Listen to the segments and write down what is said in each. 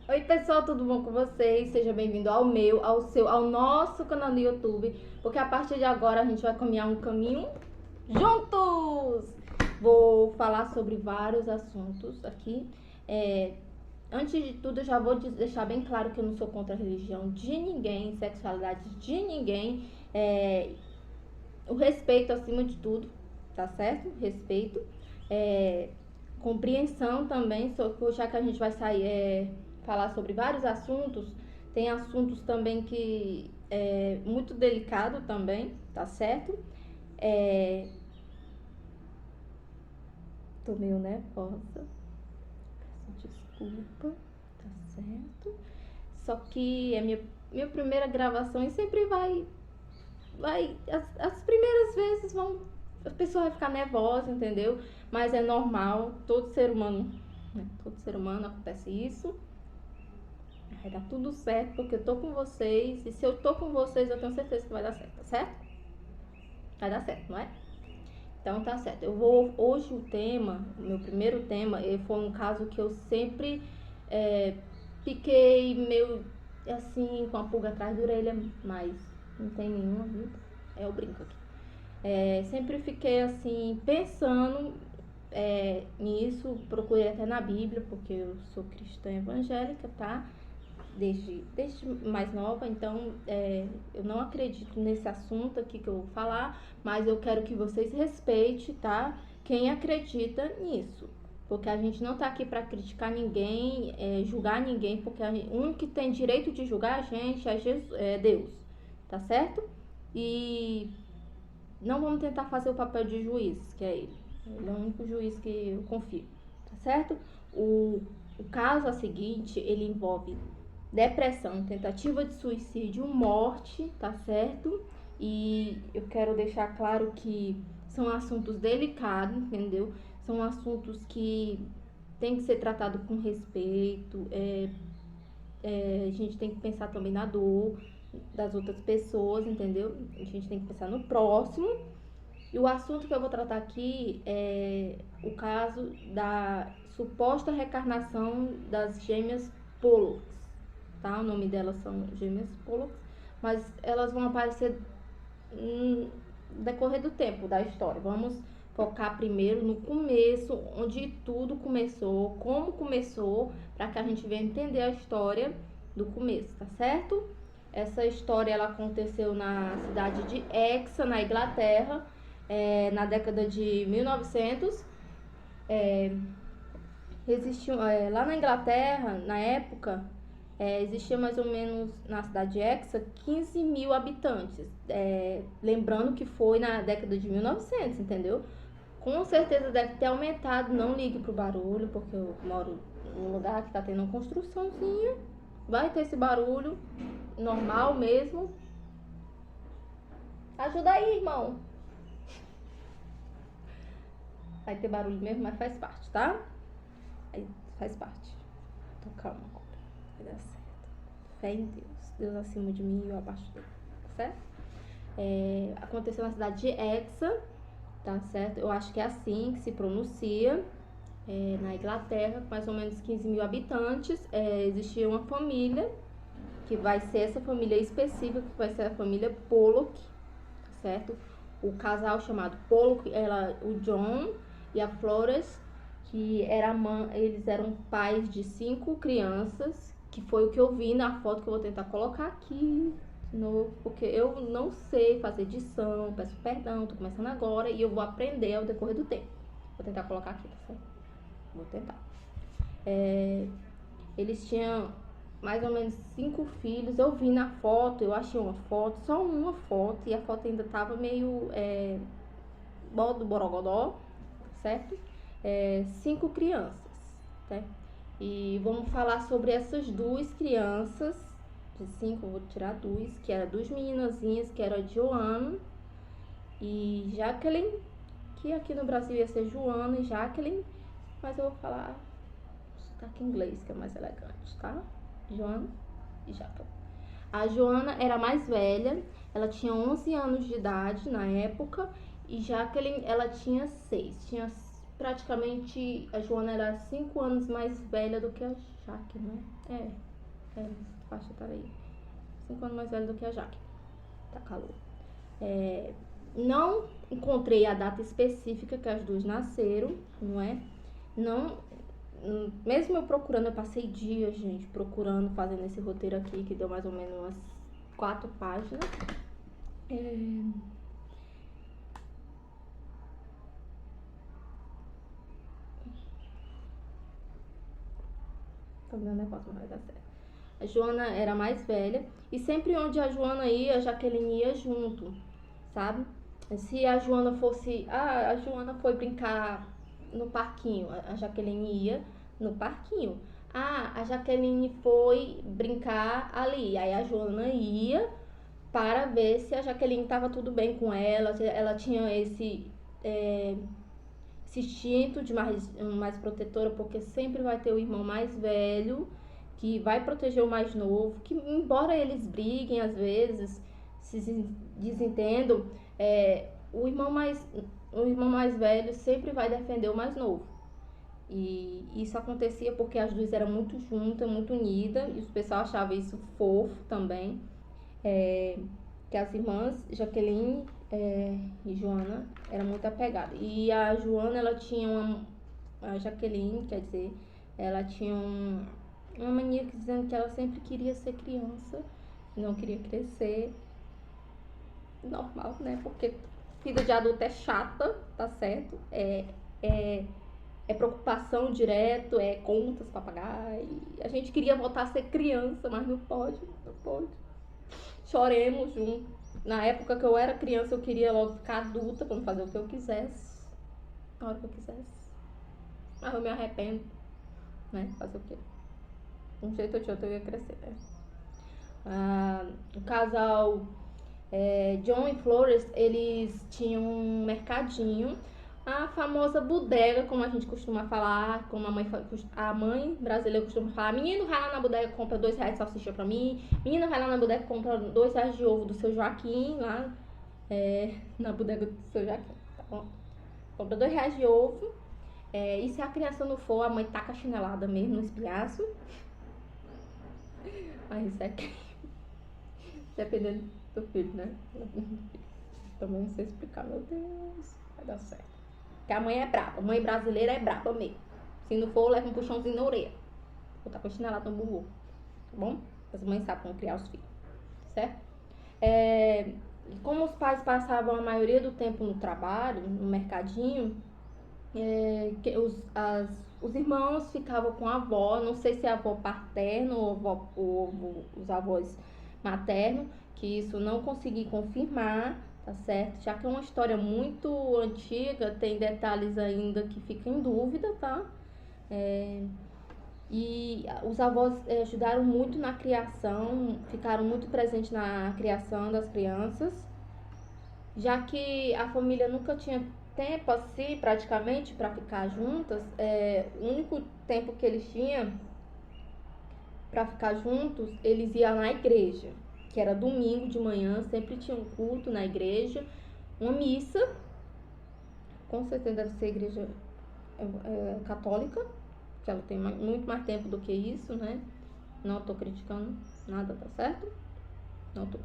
Oi pessoal, tudo bom com vocês? Seja bem-vindo ao meu, ao seu, ao nosso canal no YouTube, porque a partir de agora a gente vai caminhar um caminho juntos! Vou falar sobre vários assuntos aqui. Antes de tudo, eu já vou deixar bem claro que eu não sou contra a religião de ninguém, sexualidade de ninguém. O respeito acima de tudo, tá certo? Respeito. Compreensão também, já que a gente vai sair falar sobre vários assuntos, tem assuntos também que é muito delicado também, tá certo? Tô meio nervosa, peço desculpa, tá certo? Só que é minha primeira gravação e sempre as primeiras vezes a pessoa vai ficar nervosa, entendeu? Mas é normal, todo ser humano, né? Todo ser humano acontece isso. Vai dar tudo certo, porque eu tô com vocês. E se eu tô com vocês, eu tenho certeza que vai dar certo, tá certo? Vai dar certo, não é? Então tá certo. Hoje o meu primeiro tema, foi um caso que eu sempre fiquei meio assim, com a pulga atrás da orelha, mas não tem nenhuma, viu? Eu brinco aqui. Sempre fiquei assim, pensando nisso, procurei até na Bíblia, porque eu sou cristã evangélica, tá? Desde mais nova, então eu não acredito nesse assunto aqui que eu vou falar, mas eu quero que vocês respeitem, tá? Quem acredita nisso. Porque a gente não tá aqui para criticar ninguém, julgar ninguém, porque o único que tem direito de julgar a gente é Deus, tá certo? E não vamos tentar fazer o papel de juiz, que é ele. Ele é o único juiz que eu confio, tá certo? O caso a seguinte, ele envolve depressão, tentativa de suicídio, morte, tá certo? E eu quero deixar claro que são assuntos delicados, entendeu? São assuntos que tem que ser tratado com respeito. A gente tem que pensar também na dor das outras pessoas, entendeu? A gente tem que pensar no próximo. E o assunto que eu vou tratar aqui é o caso da suposta reencarnação das gêmeas Pollock, tá? O nome delas são gêmeas Pollock, mas elas vão aparecer no decorrer do tempo da história. Vamos focar primeiro no começo, onde tudo começou, como começou, para que a gente venha entender a história do começo, tá certo? Essa história ela aconteceu na cidade de Exeter, na Inglaterra, na década de 1900. Lá na Inglaterra, na época, existia mais ou menos na cidade de Exeter 15 mil habitantes. Lembrando que foi na década de 1900, entendeu? Com certeza deve ter aumentado. Não ligue pro barulho, porque eu moro num lugar que tá tendo uma construçãozinha. Vai ter esse barulho normal mesmo. Ajuda aí, irmão. Vai ter barulho mesmo, mas faz parte, tá? Aí faz parte. Então calma agora. Vai dar certo. Fé em Deus. Deus acima de mim e eu abaixo dele. Tá certo? Aconteceu na cidade de Exeter, tá certo? Eu acho que é assim que se pronuncia. Na Inglaterra, com mais ou menos 15 mil habitantes. Existia uma família, que vai ser essa família específica, que vai ser a família Pollock, tá certo? O casal chamado Pollock, o John e a Flores, que eles eram pais de 5 crianças, que foi o que eu vi na foto, que eu vou tentar colocar aqui de novo, porque eu não sei fazer edição, peço perdão, tô começando agora e eu vou aprender ao decorrer do tempo. Vou tentar colocar aqui, tá certo? Vou tentar. Eles tinham mais ou menos 5 filhos. Eu vi na foto, eu achei uma foto, só uma foto, e a foto ainda tava meio do borogodó, certo? 5 crianças, tá? E vamos falar sobre essas 2 crianças, de 5 eu vou tirar 2, que eram 2 meninazinhas, que era Joana e Jacqueline, que aqui no Brasil ia ser Joana e Jacqueline, mas eu vou falar sotaque inglês, que é mais elegante, tá? Joana e Jacqueline. A Joana era mais velha, ela tinha 11 anos de idade na época, e Jacqueline, ela tinha 6. praticamente a Joana era 5 anos mais velha do que a Jaque, né? Faixa etária aí. 5 anos mais velha do que a Jaque. Tá calor. Não encontrei a data específica que as duas nasceram, não é? Não, mesmo eu procurando, eu passei dias, gente, procurando, fazendo esse roteiro aqui, que deu mais ou menos umas 4 páginas. Tô vendo o negócio, mas vai dar certo. A Joana era mais velha e sempre onde a Joana ia, a Jaqueline ia junto, sabe? Se a Joana fosse... a Joana foi brincar no parquinho, a Jaqueline ia no parquinho. A Jaqueline foi brincar ali, aí a Joana ia para ver se a Jaqueline estava tudo bem com ela, se ela tinha esse instinto de mais protetora, porque sempre vai ter o irmão mais velho que vai proteger o mais novo, que embora eles briguem às vezes, se desentendam, o irmão mais velho sempre vai defender o mais novo. E isso acontecia porque as duas eram muito juntas, muito unidas, e o pessoal achava isso fofo também. Que as irmãs Jaqueline e Joana eram muito apegadas. E a Joana, ela tinha a Jaqueline, quer dizer, ela tinha uma mania dizendo que ela sempre queria ser criança, não queria crescer. Normal, né? Porque vida de adulto é chata, tá certo? É preocupação direto, é contas pra pagar. E a gente queria voltar a ser criança, mas não pode. Choremos juntos. Na época que eu era criança, eu queria logo ficar adulta pra fazer o que eu quisesse. Na hora que eu quisesse. Mas eu me arrependo, né? Fazer o quê? De um jeito ou de outro eu ia crescer, né? O casal John e Flores, eles tinham um mercadinho, a famosa bodega, como a gente costuma falar, como a mãe brasileira costuma falar: menino, vai lá na bodega, compra R$2 de salsicha pra mim, menina, vai lá na bodega, compra R$2 de ovo do seu Joaquim, lá na bodega do seu Joaquim, tá bom? Compra R$2 de ovo, e se a criança não for, a mãe taca a chinelada mesmo no espinhaço. Mas isso é dependendo do filho, né? Também não sei explicar, meu Deus, vai dar certo. Porque a mãe é braba, a mãe brasileira é braba mesmo. Se não for, leva um puxãozinho na orelha. Botar com a chinelada no bumbum, tá bom? As mães sabem como criar os filhos, certo? Como os pais passavam a maioria do tempo no trabalho, no mercadinho, os irmãos ficavam com a avó, não sei se é a avó paterna ou os avós maternos, que isso não consegui confirmar, tá certo? Já que é uma história muito antiga, tem detalhes ainda que ficam em dúvida, tá? E os avós ajudaram muito na criação, ficaram muito presentes na criação das crianças, já que a família nunca tinha tempo assim, praticamente, para ficar juntas. O único tempo que eles tinham para ficar juntos, eles iam na igreja, que era domingo de manhã, sempre tinha um culto na igreja, uma missa, com certeza deve ser igreja católica, que ela tem muito mais tempo do que isso, né? Não tô criticando nada, tá certo? Não tô. O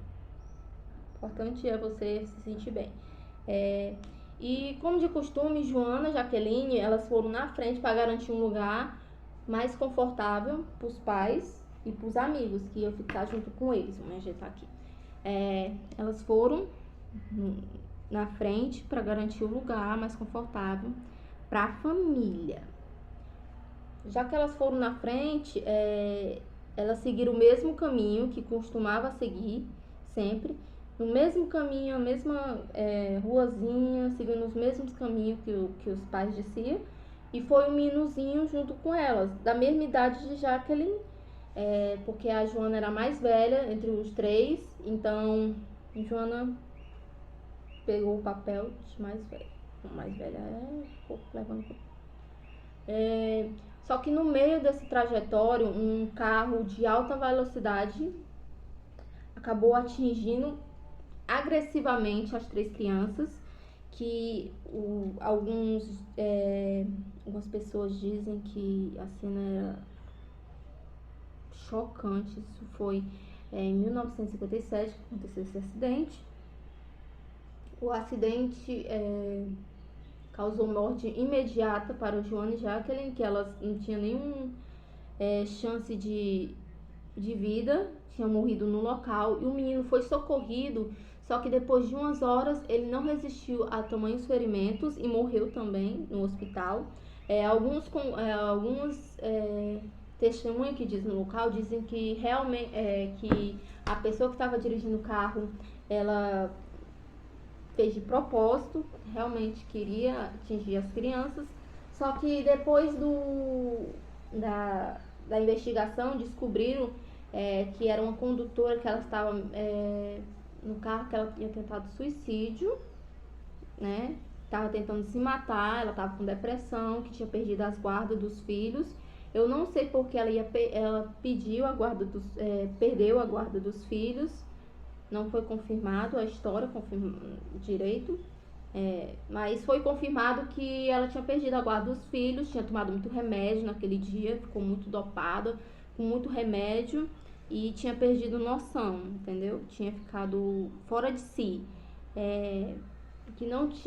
importante é você se sentir bem. E como de costume, Joana e Jaqueline, elas foram na frente para garantir um lugar mais confortável para os pais e para os amigos que iam ficar junto com eles. Vamos ajeitar aqui. Elas foram na frente para garantir o lugar mais confortável para a família. Já que elas foram na frente, elas seguiram o mesmo caminho que costumava seguir sempre. No mesmo caminho, a mesma ruazinha, seguindo os mesmos caminhos que os pais diziam. E foi um meninozinho junto com elas, da mesma idade de Jaqueline, porque a Joana era mais velha entre os três, então Joana pegou o papel de mais velha. A mais velha levando. Só que no meio desse trajetório, um carro de alta velocidade acabou atingindo agressivamente as três crianças que algumas pessoas dizem que a cena era chocante. Isso foi em 1957 que aconteceu esse acidente. O acidente causou morte imediata para o Joana e Jacqueline, que elas não tinham nenhuma chance de vida, tinha morrido no local, e o menino foi socorrido, só que depois de umas horas ele não resistiu a tamanhos ferimentos e morreu também no hospital. Algumas testemunhas que dizem no local dizem que realmente que a pessoa que estava dirigindo o carro, ela fez de propósito, realmente queria atingir as crianças, só que depois da investigação descobriram que era uma condutora, que ela estava no carro, que ela tinha tentado suicídio, né? Estava tentando se matar, ela estava com depressão, que tinha perdido as guardas dos filhos. Eu não sei porque ela pediu a guarda perdeu a guarda dos filhos. Não foi confirmado a história, direito. Mas foi confirmado que ela tinha perdido a guarda dos filhos, tinha tomado muito remédio naquele dia, ficou muito dopada, com muito remédio, e tinha perdido noção, entendeu? Tinha ficado fora de si.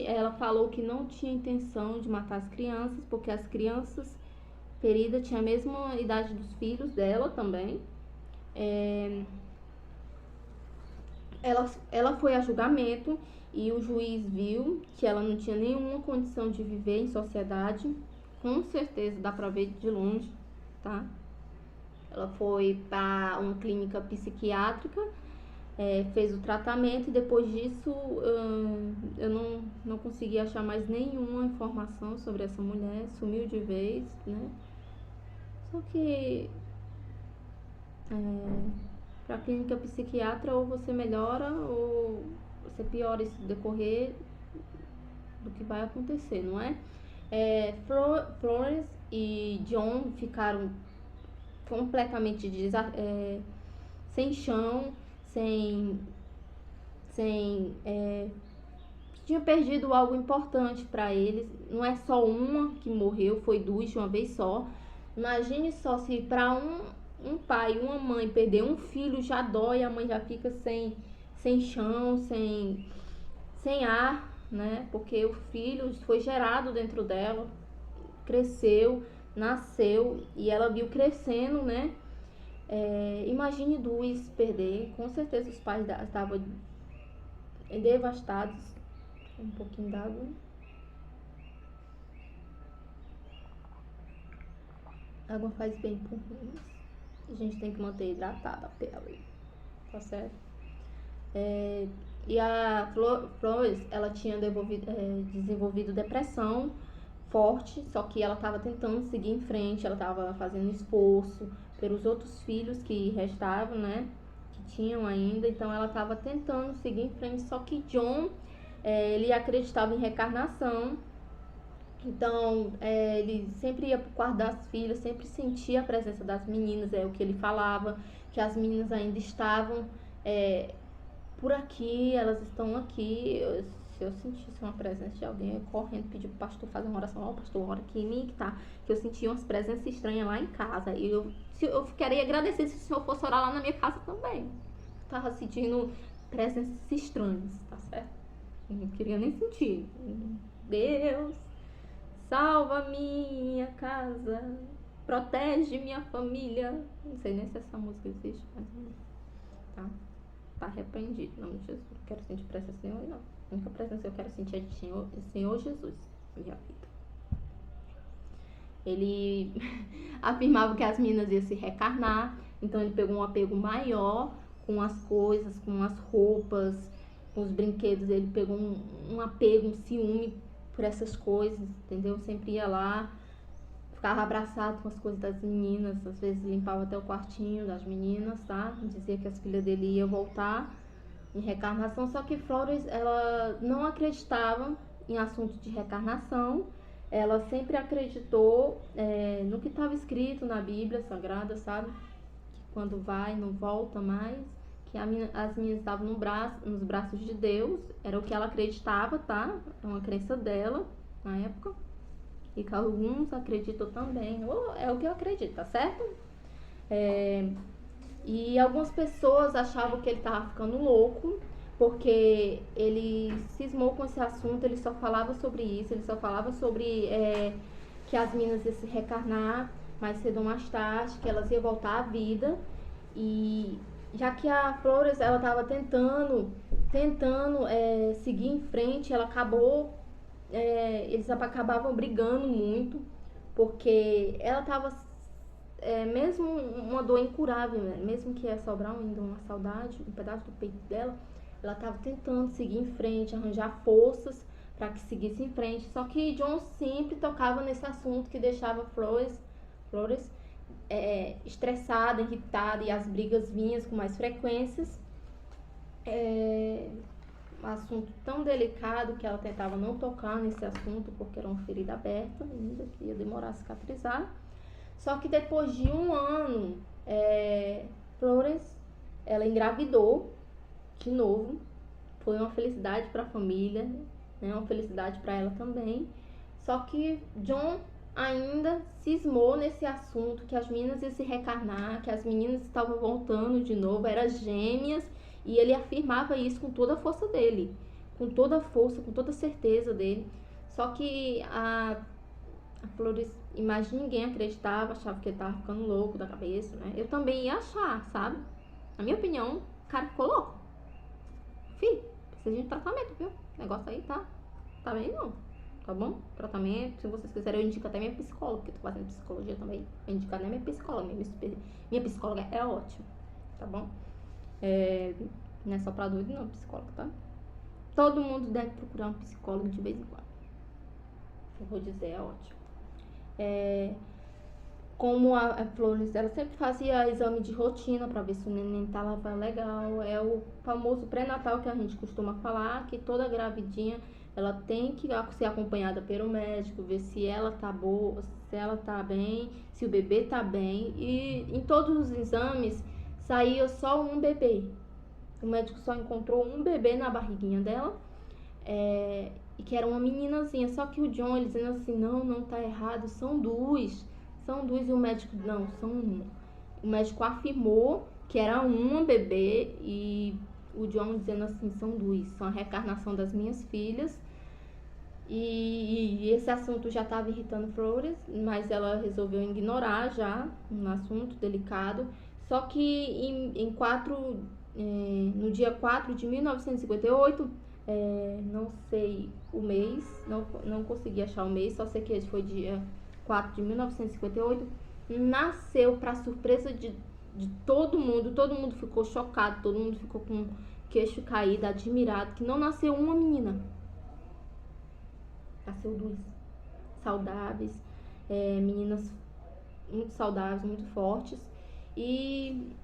Ela falou que não tinha intenção de matar as crianças, porque as crianças feridas tinham a mesma idade dos filhos dela também. Ela foi a julgamento e o juiz viu que ela não tinha nenhuma condição de viver em sociedade. Com certeza dá pra ver de longe, tá? Ela foi para uma clínica psiquiátrica, fez o tratamento, e depois disso eu não consegui achar mais nenhuma informação sobre essa mulher, sumiu de vez, né? Só que para a clínica psiquiatra, ou você melhora ou você piora esse decorrer do que vai acontecer, não é? Florence e John ficaram completamente sem chão, tinha perdido algo importante para eles. Não é só uma que morreu, foi duas de uma vez só. Imagine só, se para um pai e uma mãe perder um filho já dói, a mãe já fica sem chão, sem ar, né? Porque o filho foi gerado dentro dela, cresceu, nasceu, e ela viu crescendo, né? Imagine duas perder. Com certeza os pais estavam devastados. Um pouquinho d'água. A água faz bem pro rins. A gente tem que manter hidratada a pele, tá certo? E a Flores, ela tinha desenvolvido depressão forte, só que ela estava tentando seguir em frente, ela estava fazendo esforço pelos outros filhos que restavam, né? Que tinham ainda, então ela estava tentando seguir em frente, só que John, ele acreditava em reencarnação. Então, ele sempre ia pro quarto das filhas, sempre sentia a presença das meninas, é o que ele falava, que as meninas ainda estavam por aqui, elas estão aqui. Se eu sentisse uma presença de alguém, eu ia correndo, pedir pro pastor fazer uma oração. Ó, pastor, ora aqui em mim, que tá, que eu sentia umas presenças estranhas lá em casa. E eu queria agradecer se o senhor fosse orar lá na minha casa também. Tava sentindo presenças estranhas, tá certo? Eu não queria nem sentir. Deus, salva minha casa, protege minha família. Não sei nem se essa música existe, mas tá repreendido, em nome de Jesus. Não quero sentir presença nenhuma, não. A única presença que eu quero sentir é de Senhor Jesus na minha vida. Ele afirmava que as meninas iam se reencarnar, então ele pegou um apego maior com as coisas, com as roupas, com os brinquedos. Ele pegou um apego, um ciúme por essas coisas, entendeu? Sempre ia lá, ficava abraçado com as coisas das meninas, às vezes limpava até o quartinho das meninas, tá? Dizia que as filhas dele iam voltar em reencarnação, só que Flores, ela não acreditava em assuntos de reencarnação. Ela sempre acreditou no que estava escrito na Bíblia Sagrada, sabe? Que quando vai, não volta mais, que as meninas estavam nos braços de Deus, era o que ela acreditava, tá? É uma crença dela na época, e que alguns acreditam também, ou é o que eu acredito, tá certo? E algumas pessoas achavam que ele estava ficando louco, porque ele cismou com esse assunto, ele só falava sobre isso, ele só falava sobre que as meninas iam se reencarnar mais cedo ou mais tarde, que elas iam voltar à vida. E já que a Flores, ela estava tentando seguir em frente, ela acabou, eles acabavam brigando muito, porque ela estava mesmo uma dor incurável, né? Mesmo que ia sobrar ainda uma saudade, um pedaço do peito dela, ela estava tentando seguir em frente, arranjar forças para que seguisse em frente. Só que John sempre tocava nesse assunto que deixava Flores estressada, irritada, e as brigas vinham com mais frequências. Um assunto tão delicado que ela tentava não tocar nesse assunto porque era uma ferida aberta ainda, que ia demorar a cicatrizar. Só que depois de um ano, Florence, ela engravidou de novo. Foi uma felicidade para a família, né? Uma felicidade para ela também. Só que John ainda cismou nesse assunto, que as meninas iam se reencarnar, que as meninas estavam voltando de novo, eram gêmeas, e ele afirmava isso com toda a força dele, com toda a força, com toda a certeza dele. Só que a Flores, mais ninguém acreditava, achava que ele tava ficando louco da cabeça, né? Eu também ia achar, sabe? Na minha opinião, o cara ficou louco. Fih, precisa de tratamento, viu? O negócio aí tá bem não. Tá bom? Tratamento, se vocês quiserem, eu indico até minha psicóloga, porque eu tô fazendo psicologia também. Eu indico até minha psicóloga, minha psicóloga é ótima, tá bom? Não é só pra doido não, psicóloga, tá? Todo mundo deve procurar um psicólogo de vez em quando. Eu vou dizer, é ótimo. Como a Flores, ela sempre fazia exame de rotina para ver se o neném estava legal. É o famoso pré-natal que a gente costuma falar, que toda gravidinha ela tem que ser acompanhada pelo médico, ver se ela tá boa, se ela tá bem, se o bebê tá bem. E em todos os exames saía só um bebê. O médico só encontrou um bebê na barriguinha dela, e que era uma meninazinha. Só que o John, ele dizendo assim, não tá errado, são duas, e o médico, não, são uma. O médico afirmou que era uma bebê, e o John dizendo assim, são duas, são a reencarnação das minhas filhas. E esse assunto já estava irritando Flores, mas ela resolveu ignorar já um assunto delicado. Só que no dia 4 de 1958, não sei o mês, não consegui achar o mês, só sei que foi dia 4 de 1958, nasceu, para surpresa de todo mundo ficou chocado, todo mundo ficou com o queixo caído, admirado, que não nasceu uma menina. Nasceu duas, saudáveis, meninas muito saudáveis, muito fortes. E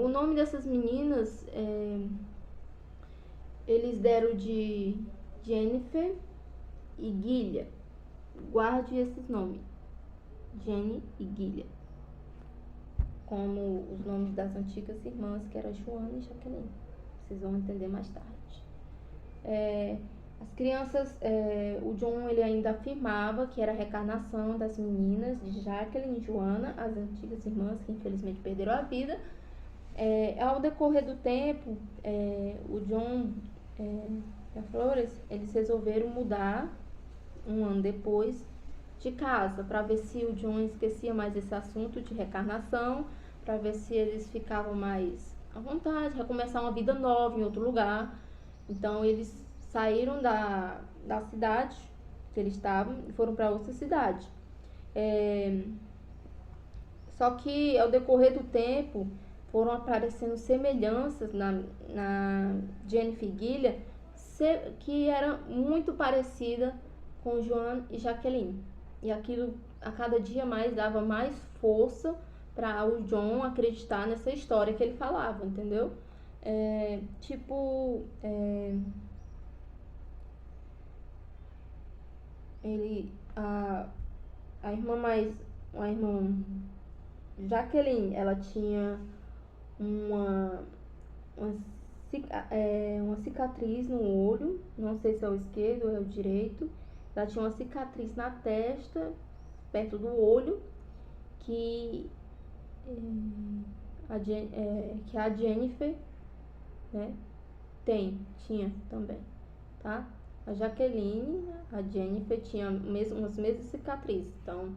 o nome dessas meninas, eles deram de Jennifer e Guilha. Guarde esses nomes, Jenny e Guilha, como os nomes das antigas irmãs, que eram Joana e Jaqueline. Vocês vão entender mais tarde. As crianças, o John, ele ainda afirmava que era a reencarnação das meninas de Jacqueline e Joana, as antigas irmãs que infelizmente perderam a vida. Ao decorrer do tempo, o John e a Flores, eles resolveram mudar um ano depois de casa, para ver se o John esquecia mais esse assunto de reencarnação, para ver se eles ficavam mais à vontade, recomeçar uma vida nova em outro lugar. Então eles saíram da cidade que eles estavam e foram para outra cidade. Só que ao decorrer do tempo foram aparecendo semelhanças na Jennifer Guilha, que era muito parecida com Joan e Jaqueline. E aquilo a cada dia mais dava mais força para o John acreditar nessa história que ele falava, entendeu? A irmã Jaqueline, ela tinha uma, uma cicatriz no olho, não sei se é o esquerdo ou é o direito. Ela tinha uma cicatriz na testa, perto do olho, que, que a Jennifer, né, tinha também, tá? A Jaqueline, a Jennifer tinha as mesmas cicatrizes, então,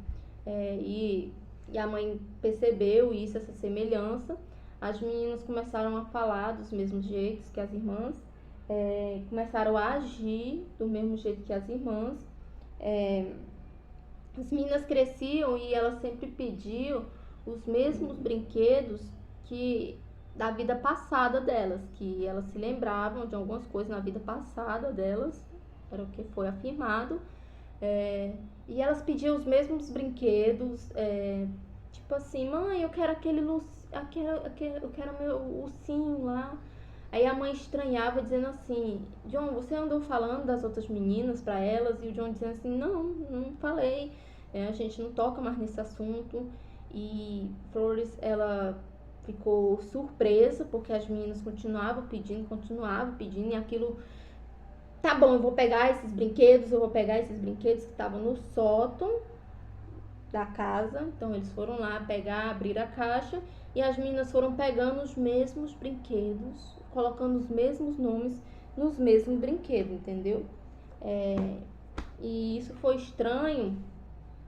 e a mãe percebeu isso, essa semelhança. As meninas começaram a falar dos mesmos jeitos que as irmãs, começaram a agir do mesmo jeito que as irmãs. As meninas cresciam e elas sempre pediam os mesmos brinquedos que da vida passada delas, que elas se lembravam de algumas coisas na vida passada delas, era o que foi afirmado. E elas pediam os mesmos brinquedos, tipo assim, mãe, eu quero eu quero meu ursinho lá. Aí a mãe estranhava, dizendo assim, John, você andou falando das outras meninas para elas? E o John dizendo assim, não falei, a gente não toca mais nesse assunto. E Flores, ela ficou surpresa, porque as meninas continuavam pedindo, e aquilo, tá bom, eu vou pegar esses brinquedos que estavam no sótão da casa. Então eles foram lá pegar, abrir a caixa, e as meninas foram pegando os mesmos brinquedos, colocando os mesmos nomes nos mesmos brinquedos, entendeu? E isso foi estranho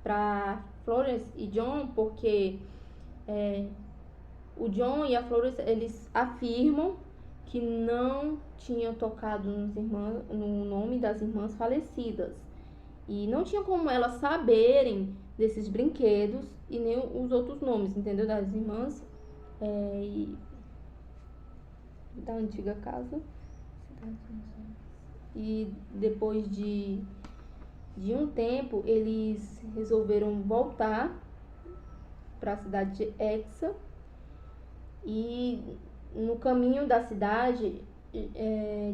para Florence e John, porque o John e a Florence, eles afirmam que não tinham tocado no nome das irmãs falecidas. E não tinha como elas saberem desses brinquedos e nem os outros nomes, entendeu? Das irmãs e da antiga casa. E depois de um tempo, eles resolveram voltar para a cidade de Exa. E no caminho da cidade,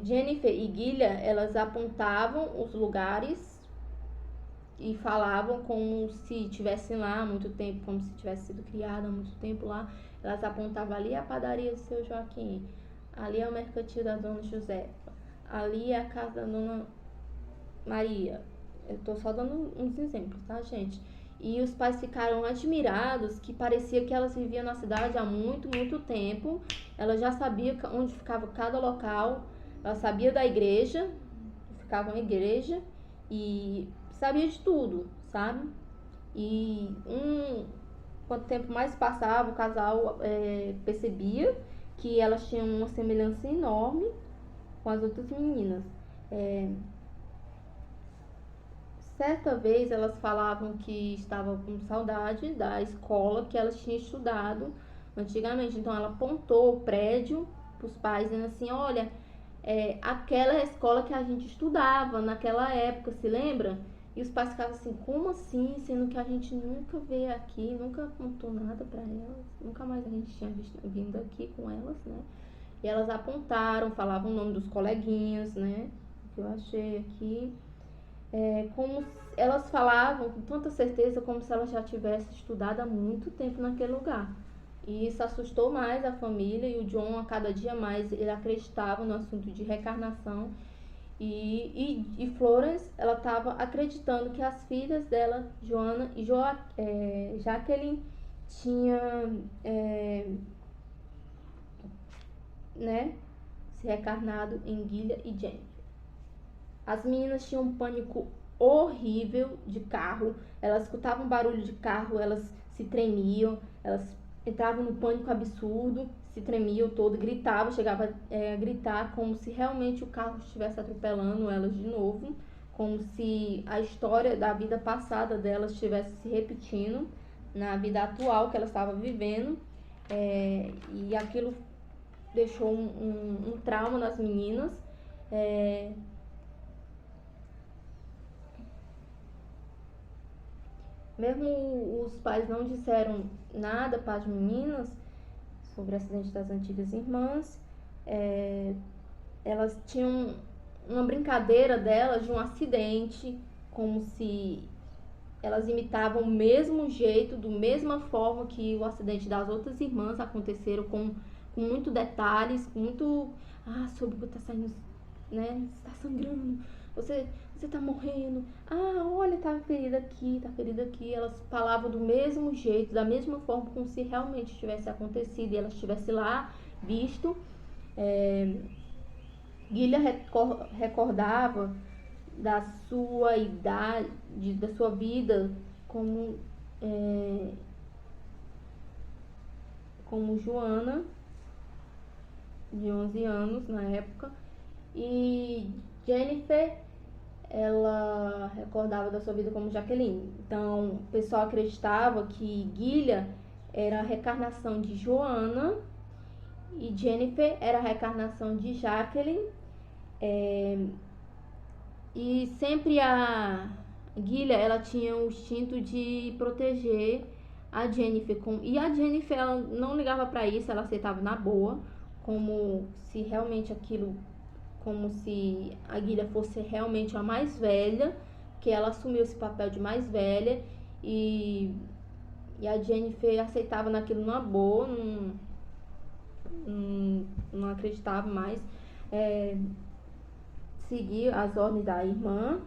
Jennifer e Guilha, elas apontavam os lugares e falavam como se estivessem lá há muito tempo, como se tivesse sido criada há muito tempo lá. Elas apontavam: ali é a padaria do seu Joaquim, ali é o mercantil da dona Josefa, ali é a casa da dona Maria. Eu tô só dando uns exemplos, tá, gente? E os pais ficaram admirados, que parecia que elas viviam na cidade há muito, muito tempo. Ela já sabia onde ficava cada local, ela sabia da igreja, ficava na igreja, e sabia de tudo, sabe? E quanto tempo mais passava, o casal percebia que elas tinham uma semelhança enorme com as outras meninas. Certa vez elas falavam que estavam com saudade da escola que elas tinham estudado antigamente. Então ela apontou o prédio para os pais, dizendo assim: olha, aquela é a escola que a gente estudava naquela época, se lembra? E os pais ficavam assim: como assim? Sendo que a gente nunca veio aqui, nunca apontou nada para elas, nunca mais a gente tinha vindo aqui com elas, né? E elas apontaram, falavam o nome dos coleguinhas, né? Que eu achei aqui. Como elas falavam com tanta certeza, como se elas já tivessem estudado há muito tempo naquele lugar. E isso assustou mais a família, e o John, a cada dia mais, ele acreditava no assunto de reencarnação. E Florence, ela estava acreditando que as filhas dela, Joana e Jacqueline, tinham se reencarnado em Guilha e Jennifer. As meninas tinham um pânico horrível de carro. Elas escutavam barulho de carro, elas se tremiam, elas entravam num pânico absurdo, se tremiam todo, gritavam, chegava a gritar como se realmente o carro estivesse atropelando elas de novo, como se a história da vida passada delas estivesse se repetindo na vida atual que elas estavam vivendo. E aquilo deixou um trauma nas meninas. Mesmo os pais não disseram nada para as meninas sobre o acidente das antigas irmãs, elas tinham uma brincadeira delas de um acidente, como se elas imitavam o mesmo jeito, da mesma forma que o acidente das outras irmãs aconteceram com muito detalhes, com muito... sobre o que tá saindo, né? Você tá sangrando, você tá morrendo. Olha, tá ferida aqui, tá ferida aqui. Elas falavam do mesmo jeito, da mesma forma, como se realmente tivesse acontecido e elas estivessem lá, visto. Guilherme recordava da sua idade, da sua vida como Joana, de 11 anos na época, e Jennifer, ela recordava da sua vida como Jaqueline. Então, o pessoal acreditava que Guilherme era a reencarnação de Joana e Jennifer era a reencarnação de Jacqueline. E sempre a Guilherme, ela tinha o instinto de proteger a Jennifer. E a Jennifer, ela não ligava para isso, ela aceitava na boa, como se realmente aquilo, como se a Guilherme fosse realmente a mais velha, que ela assumiu esse papel de mais velha, e a Jennifer aceitava naquilo numa boa, não acreditava mais. Seguir as ordens da irmã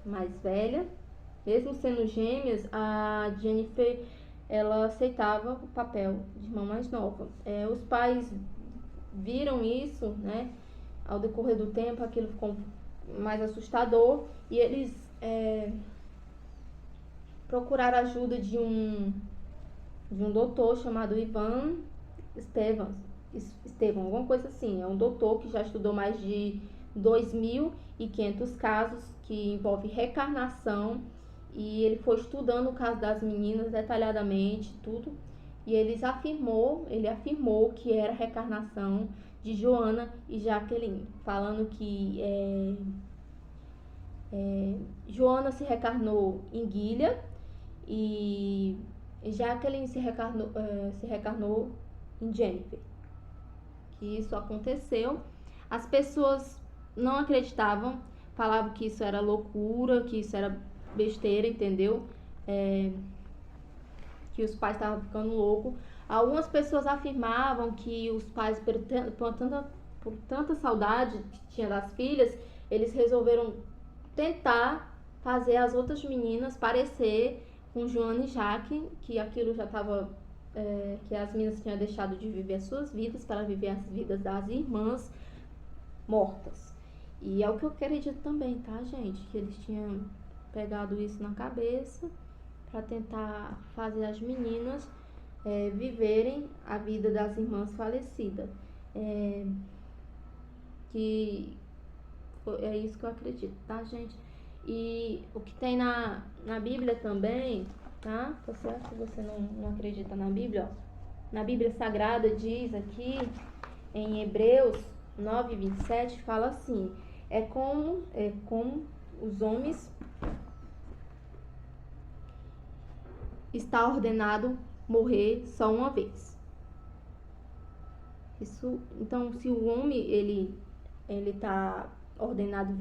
mais velha. Mesmo sendo gêmeas, a Jennifer, ela aceitava o papel de irmã mais nova. Os pais viram isso, né? Ao decorrer do tempo, aquilo ficou mais assustador e eles procuraram a ajuda de um doutor chamado Ivan Estevão, alguma coisa assim. É um doutor que já estudou mais de 2.500 casos que envolve reencarnação, e ele foi estudando o caso das meninas detalhadamente, tudo, e ele afirmou que era reencarnação de Joana e Jaqueline, falando que Joana se reencarnou em Guilherme e Jaqueline se reencarnou em Jennifer. Que isso aconteceu. As pessoas não acreditavam, falavam que isso era loucura, que isso era besteira, entendeu? Que os pais estavam ficando loucos. Algumas pessoas afirmavam que os pais, por tanta saudade que tinha das filhas, eles resolveram tentar fazer as outras meninas parecer com Joana e Jaque, que aquilo já estava... que as meninas tinham deixado de viver as suas vidas para viver as vidas das irmãs mortas. E é o que eu acredito também, tá, gente? Que eles tinham pegado isso na cabeça para tentar fazer as meninas viverem a vida das irmãs falecidas. Que é isso que eu acredito, tá, gente? E o que tem na Bíblia também, tá? Tá certo? Se você não acredita na Bíblia, ó. Na Bíblia Sagrada diz aqui, em Hebreus 9:27, fala assim: é como os homens está ordenado morrer só uma vez. Isso, então, se o homem ele tá ordenado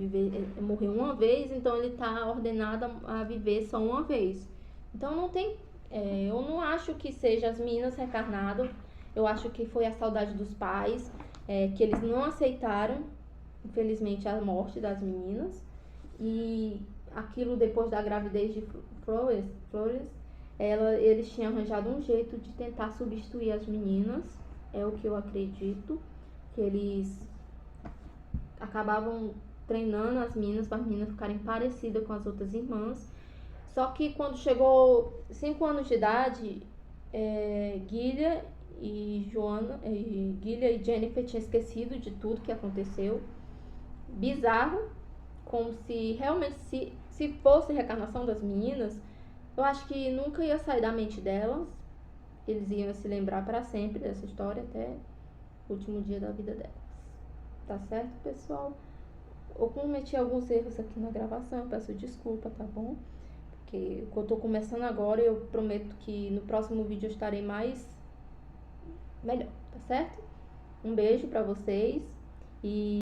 morrer uma vez, então ele tá ordenado a viver só uma vez. Então não tem, eu não acho que seja as meninas reencarnadas. Eu acho que foi a saudade dos pais, que eles não aceitaram, infelizmente, a morte das meninas. E aquilo, depois da gravidez de Flores, eles tinham arranjado um jeito de tentar substituir as meninas. É o que eu acredito, que eles acabavam treinando as meninas para as meninas ficarem parecidas com as outras irmãs. Só que quando chegou 5 anos de idade, Guilherme e Jennifer tinham esquecido de tudo que aconteceu. Bizarro, como se realmente, se fosse reencarnação das meninas, eu acho que nunca ia sair da mente delas. Eles iam se lembrar para sempre dessa história até o último dia da vida delas. Tá certo, pessoal? Eu cometi alguns erros aqui na gravação, eu peço desculpa, tá bom? Porque eu tô começando agora e eu prometo que no próximo vídeo eu estarei melhor, tá certo? Um beijo pra vocês e